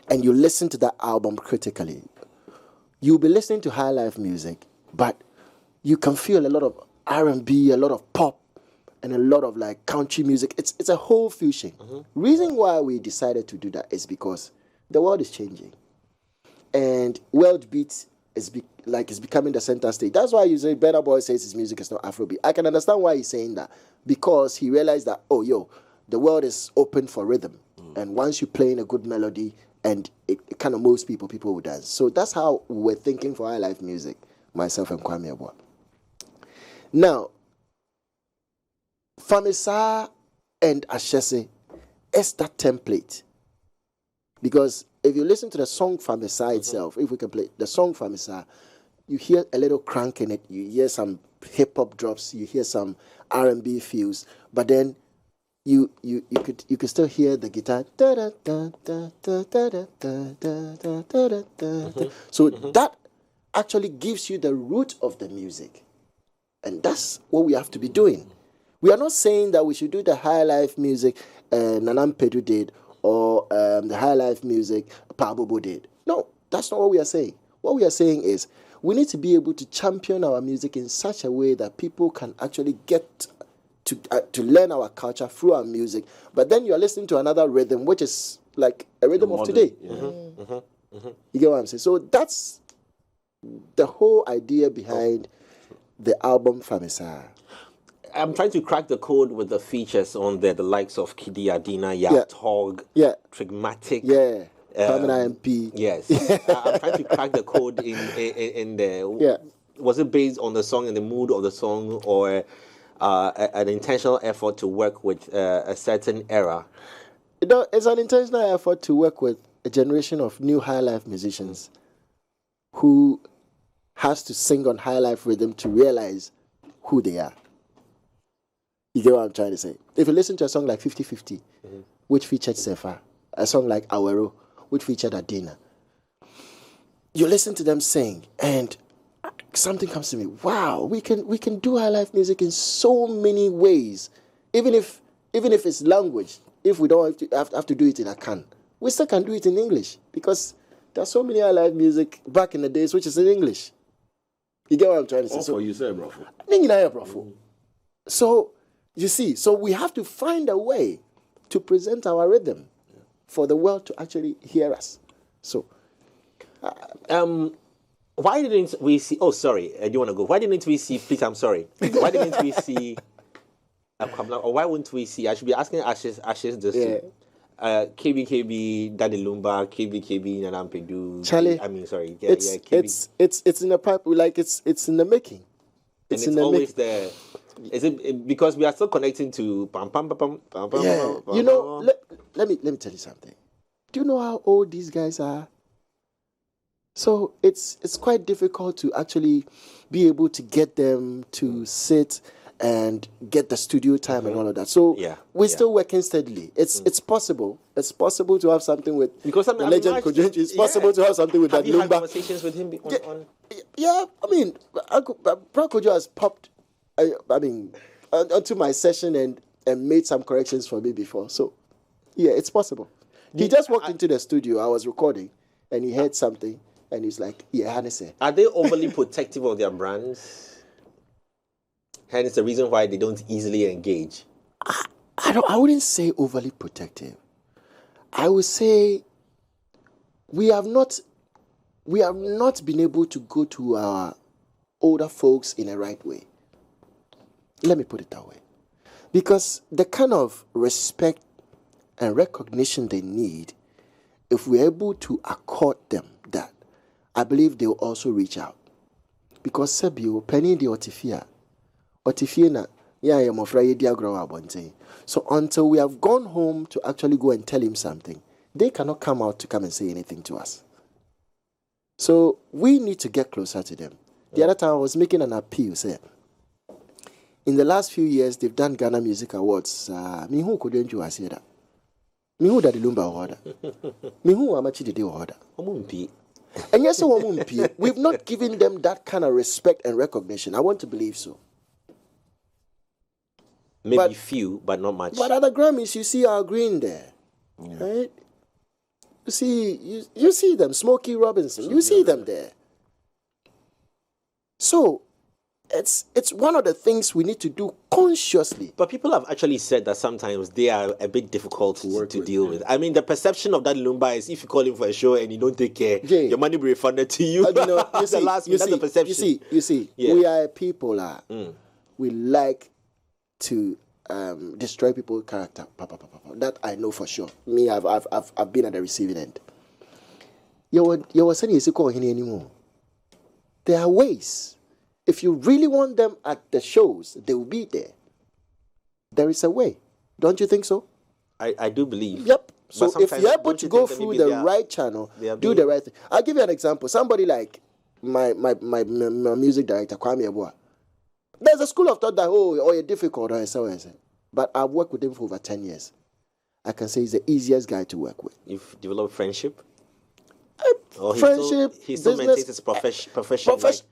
and you listen to that album critically, you'll be listening to Highlife music, but you can feel a lot of R&B, a lot of pop, and a lot of like country music. It's a whole fusion. Reason why we decided to do that is because the world is changing, and world beat is becoming the center stage. That's why you say Burna Boy says his music is not Afrobeat. I can understand why he's saying that, because he realized that the world is open for rhythm, and once you play in a good melody and it kind of moves people will dance. So that's how we're thinking for Highlife music, myself and Kwame Oboa. Now, Famisa and Ashese is that template. Because if you listen to the song Famisa itself, if we can play the song Famisa, you hear a little crank in it, you hear some hip-hop drops, you hear some R&B feels, but then you could still hear the guitar. So that actually gives you the root of the music. And that's what we have to be doing. We are not saying that we should do the Highlife music Nanam Pedu did, or the Highlife music Pabobo did. No, that's not what we are saying. What we are saying is we need to be able to champion our music in such a way that people can actually get to learn our culture through our music. But then you are listening to another rhythm, which is like a rhythm of today. You get what I'm saying? So that's the whole idea behind the album Famisa. I'm trying to crack the code with the features on there, the likes of Kidi Adina, Yacht Hog, Trigmatic. Kwabena MP. Yes. I'm trying to crack the code in there. Yeah. Was it based on the song and the mood of the song, or an intentional effort to work with a certain era? It's an intentional effort to work with a generation of new Highlife musicians who has to sing on Highlife rhythm to realize who they are. You get what I'm trying to say? If you listen to a song like 50-50, which featured Sefa, a song like Awero, which featured Adina, you listen to them sing, and something comes to me. Wow, we can do Highlife music in so many ways, even if it's language. If we don't have to do it in Akan, we still can do it in English, because there's so many Highlife music back in the days which is in English. You get what I'm trying to say? So you say, bro. So you see, so we have to find a way to present our rhythm for the world to actually hear us. So, Why didn't we see? Oh, sorry, do you want to go? Why didn't we see? Please, I'm sorry. Why didn't we see? Or why wouldn't we see? I should be asking Ashes this. Yeah. KBKB, Daddy Lumba, KBKB, Nanampedu. Charlie, I mean, sorry. Yeah, it's it's in the pipe. Like it's in the making. And it's always there. Is it because we are still connecting to pam pam pam pam pam pam? Yeah. Pam, You know, let me tell you something. Do you know how old these guys are? So it's quite difficult to actually be able to get them to sit and get the studio time and all of that. So we're still working steadily. It's possible. It's possible to have something with because the legend Kojenji. It's possible to have something with that Lumba. Have you had conversations with him on? Yeah, I mean, Bro Kojo has popped, onto my session and made some corrections for me before. So, yeah, it's possible. He just walked into the studio. I was recording, and he heard something, and he's like, "Yeah, Hannah." Are they overly protective of their brands? Hence the reason why they don't easily engage. I wouldn't say overly protective. I would say we have not been able to go to our older folks in a right way. Let me put it that way. Because the kind of respect and recognition they need, if we're able to accord them that, I believe they'll also reach out. Because Sebio, penny the Otifia na, yeah, I'm afraid they grow up one day. So until we have gone home to actually go and tell him something, they cannot come out to come and say anything to us. So we need to get closer to them. The other time I was making an appeal, say, in the last few years, they've done Ghana Music Awards. Me who couldn't you say that? Me who Daddy Lumba order? Me who Amachi did order? And yes, we've not given them that kind of respect and recognition. I want to believe so. Maybe few, but not much. But at the Grammys, you see our green there, right? You see them, Smokey Robinson. You see them there. So it's one of the things we need to do consciously. But people have actually said that sometimes they are a bit difficult to deal with. I mean, the perception of that Lumba is if you call him for a show and you don't take care, your money will be refunded to you. That's the perception. You see, we are people. We like to destroy people's character. That I know for sure. Me, I've been at the receiving end. You were saying you call him anymore. There are ways. If you really want them at the shows, they will be there. There is a way. Don't you think so? I do believe. Yep. So if you're able to go through the right channel, do the right thing. I'll give you an example. Somebody like my music director, Kwame Abua. There's a school of thought that, you're difficult, or so. But I've worked with him for over 10 years. I can say he's the easiest guy to work with. You've developed friendship? Friendship, he still maintains his professionalism.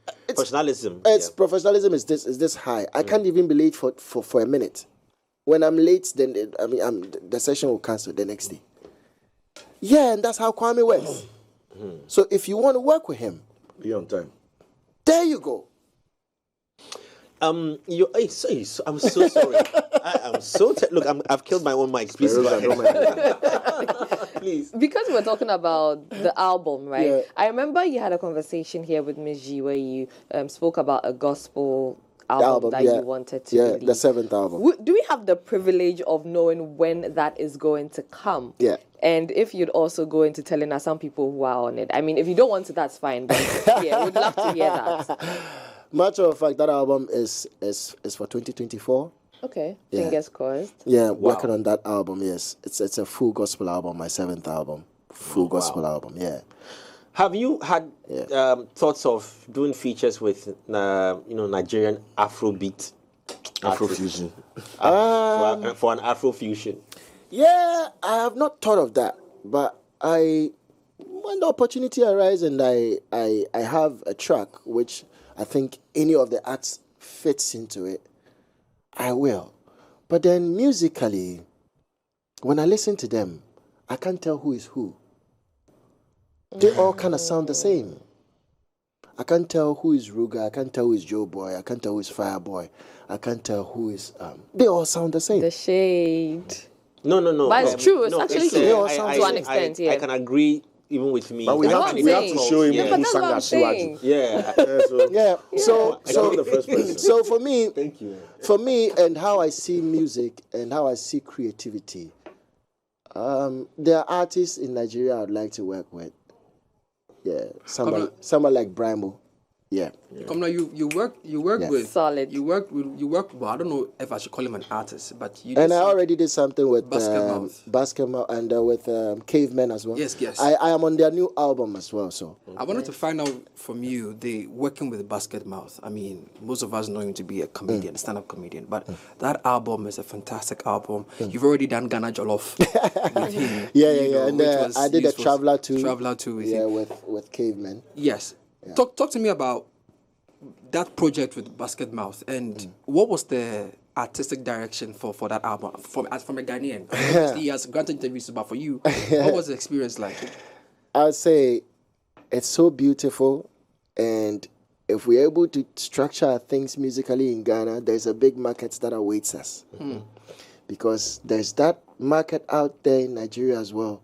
Professionalism is this high. I can't even be late for a minute. When I'm late, then the session will cancel the next day. Yeah, and that's how Kwame works. So if you want to work with him, be on time. There you go. I'm so sorry. I'm so look. I've killed my own mic. Please, please. Because we're talking about the album, right? Yeah. I remember you had a conversation here with Ms. G where you spoke about a gospel album that you wanted to release. The 7th album. Do we have the privilege of knowing when that is going to come? Yeah. And if you'd also go into telling us some people who are on it. I mean, if you don't want to, that's fine. But yeah, we'd love to hear that. Matter of fact, that album is for 2024. Okay, fingers crossed. Yeah, working on that album. Yes, it's a full gospel album. My 7th album, full gospel album. Yeah. Have you had thoughts of doing features with Nigerian Afrobeat, Afrofusion, for an Afrofusion? Yeah, I have not thought of that, but when the opportunity arises and I have a track which I think any of the acts fits into it, I will. But then musically, when I listen to them, I can't tell who is who. They all kind of sound the same. I can't tell who is Ruga, I can't tell who is Joe Boy, I can't tell who is Fireboy, I can't tell who is... they all sound the same. The shade. No. But it's true, it's actually true. To an extent, I can agree even with me. But we That's have what to I'm we have to saying. show him Yeah. who But that's sang what I'm as saying. Shiwaju. Yeah. Yeah, so Yeah. So the first person. so for me, Thank you. for me, and how I see music and how I see creativity, there are artists in Nigeria I'd like to work with. Yeah, someone like Brimo. Yeah. Come now, you work Yeah. with Solid. You work. Well, I don't know if I should call him an artist, but you. And did I some- already did something with Basketmouth. Basketmouth and with Cavemen as well. Yes, yes. I am on their new album as well. So I wanted to find out from you, the working with Basketmouth. I mean, most of us know him to be a comedian, stand-up comedian, but that album is a fantastic album. You've already done Ghana Jollof with him. yeah. which And was I did a useful. Traveler too. Traveler too with yeah, him. with Cavemen. Yes. Talk to me about that project with Basketmouth and what was the artistic direction for that album from a Ghanaian? Obviously, he has granted interviews, but for you, what was the experience like? I'd say it's so beautiful, and if we're able to structure our things musically in Ghana, there's a big market that awaits us. Because there's that market out there in Nigeria as well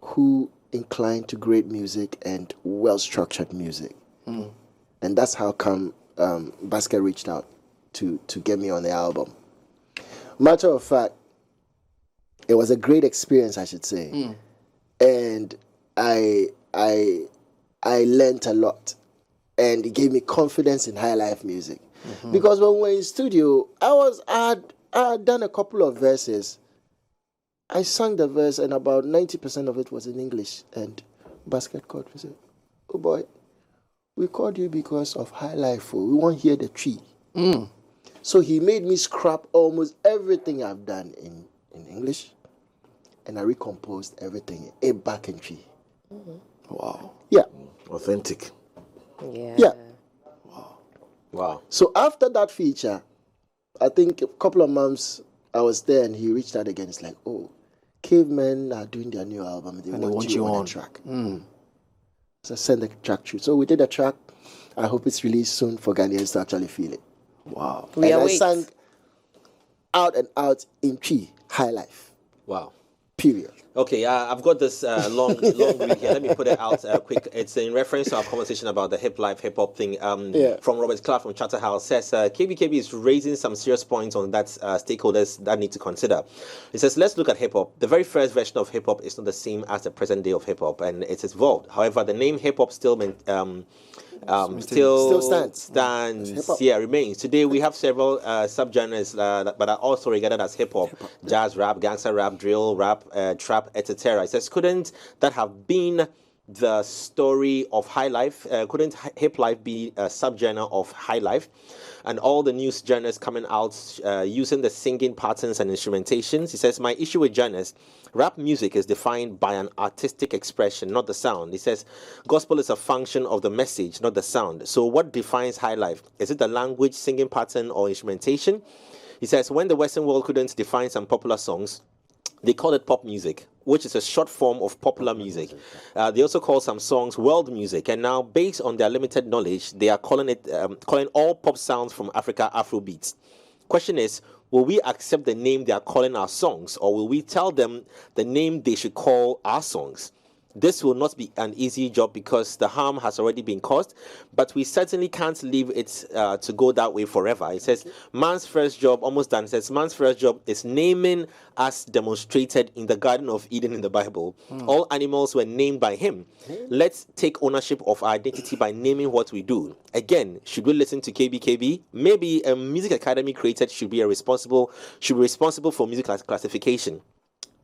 who incline to great music and well-structured music. And that's how come Basket reached out to get me on the album. Matter of fact, it was a great experience, I should say. And I learned a lot. And it gave me confidence in Highlife music. Because when we were in studio, I had done a couple of verses. I sang the verse and about 90% of it was in English. And Basket called me and said, "Oh boy, we called you because of Highlife. We want to hear the tree." So he made me scrap almost everything I've done in English. And I recomposed everything back in tree. Wow. Yeah. Authentic. Yeah. Wow. So after that feature, I think a couple of months I was there and he reached out again. It's like, "Oh, Cavemen are doing their new album. They want you on the track." So I sent the track through. So we did a track. I hope it's released soon for Ghanaians to actually feel it. Wow. We and I await. sang out and out in tree, Highlife, Wow. period. Okay, I've got this long read here. Let me put it out quick. It's in reference to our conversation about the hip hop thing. From Robert Clark from Chatterhouse says KBKB is raising some serious points on that stakeholders that need to consider. It says, let's look at hip hop. The very first version of hip hop is not the same as the present day of hip hop, and it's evolved. However, the name hip hop still Still stands. Stands, yeah, remains. Today we have several subgenres but are also regarded as hip hop, jazz, rap, gangster rap, drill, rap, trap, etc. It says, couldn't that have been the story of Highlife? Couldn't hip life be a subgenre of Highlife? And all the new genres coming out using the singing patterns and instrumentations. He says, my issue with genres, rap music is defined by an artistic expression, not the sound. He says, gospel is a function of the message, not the sound. So what defines Highlife? Is it the language, singing pattern, or instrumentation? He says, when the Western world couldn't define some popular songs, they call it pop music, which is a short form of popular music. They also call some songs world music, and now, based on their limited knowledge, they are calling all pop sounds from Africa Afrobeats. Question is, will we accept the name they are calling our songs, or will we tell them the name they should call our songs? This will not be an easy job because the harm has already been caused, but we certainly can't leave it to go that way forever. It says, man's first job, almost done, says, man's first job is naming as demonstrated in the Garden of Eden in the Bible. All animals were named by him. Let's take ownership of our identity by naming what we do. Again, should we listen to KBKB? Maybe a music academy created should be responsible for music classification,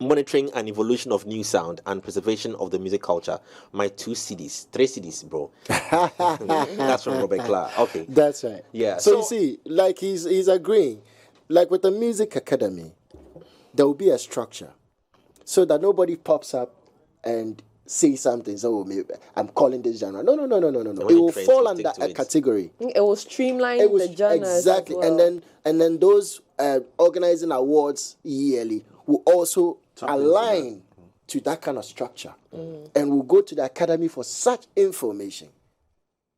monitoring and evolution of new sound, and preservation of the music culture. My 3 CDs, bro. That's from Robert Clark. Okay. That's right. Yeah. So you see, like he's agreeing, like with the music academy, there will be a structure so that nobody pops up and say something. So maybe I'm calling this genre. No. It will fall under a category. It will streamline It was the genres exactly, as well. and then those organizing awards yearly will also align to that kind of structure, and will go to the academy for such information.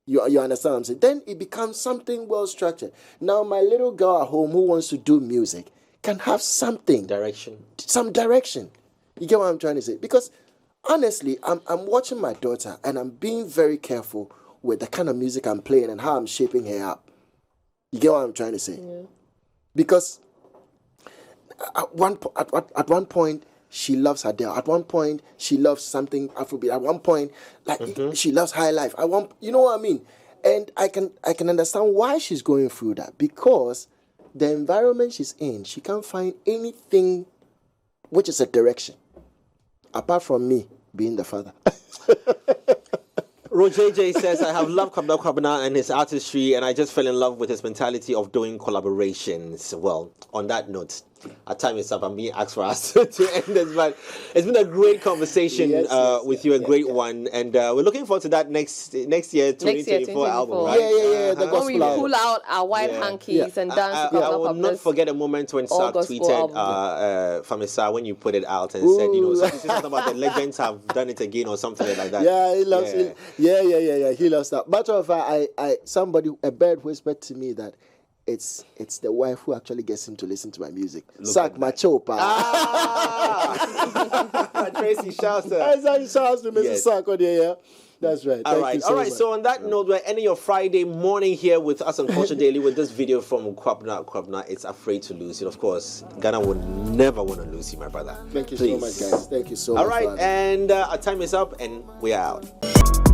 You understand what I'm saying? Then it becomes something well structured. Now my little girl at home who wants to do music can have something Direction. some direction. You get what I'm trying to say? Because honestly, I'm watching my daughter and I'm being very careful with the kind of music I'm playing and how I'm shaping her up. You get what I'm trying to say? Yeah. Because at one point she loves Adele. At one point she loves something Afrobeat. At one point, like she loves Highlife. You know what I mean? And I can understand why she's going through that, because the environment she's in, she can't find anything which is a direction, apart from me being the father. Roger J says, I have loved Kwabena Kwabena and his artistry, and I just fell in love with his mentality of doing collaborations. Well, on that note, our time is up. I'm being asked for us to end this, but it's been a great conversation with you, a great one, and we're looking forward to that next year, 2024 album, right? Yeah. The when we pull out our white hankies and dance. I will not forget a moment when Sark tweeted Famisa when you put it out and said, something about the legends have done it again or something like that. Yeah, he loves it. Yeah. He loves that. Matter of fact, a bird whispered to me that it's the wife who actually gets him to listen to my music. Sark Machopa. Tracy shouts to Mrs. Sark on there. That's right. All right. So on that note, we're ending your Friday morning here with us on Culture Daily with this video from Kwabena Kwabena. It's Afraid to Lose You. Of course, Ghana would never want to lose you, my brother. Thank you so much, guys. Thank you so much. All right, and our time is up, and we are out.